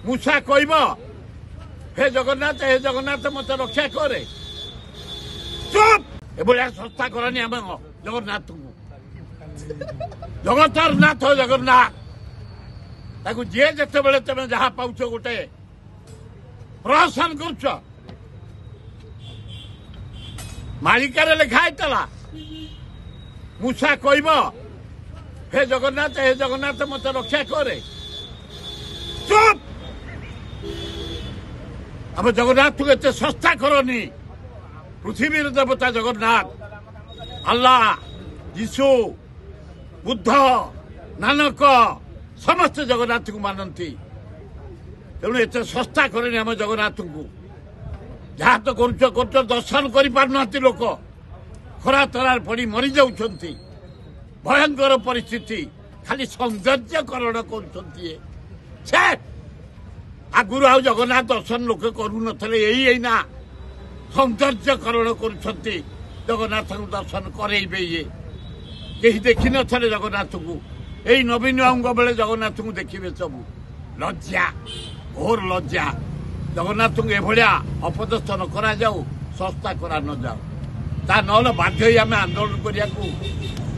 मूषा कहब हे जगन्नाथ मत रक्षा करे चुप एभलिया संस्था करनी आम जगन्नाथ को जगतर नाथ जगन्नाथ ताकू जी जिते बड़े तुम जहाँ पाउछ गोटे प्रहसन कर मालिकार लिखाई मूषा कहब हे जगन्नाथ मत रक्षा करे चुप अब जगन्नाथ को एत सस्ता करनी पृथ्वी देवता जगन्नाथ अल्लाह यीशु बुद्ध नानक समस्त जगन्नाथ को मानती तेणु एत सस्ता करनी आम जगन्नाथ को जहाँ तो कर दर्शन कर लोक खरा तरार पड़ी मरी जाउछंती भयंकर परिस्थिति खाली सौंदर्यकरण कर आगुरी आ जगन्नाथ दर्शन लोके करू ना सौंदर्यकरण कर जगन्नाथ को दर्शन करेबे ये कहीं देखी न जगन्नाथ को यही नवीन बाबू बेले जगन्नाथ को देखिए सब लज्जा घोर लज्जा जगन्नाथ को एभलिया अपदस्थन करा जाऊ सस्ता करा न जाऊ ता नहले बाध्य आम आंदोलन करने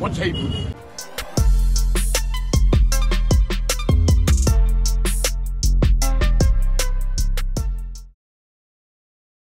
पछेबू।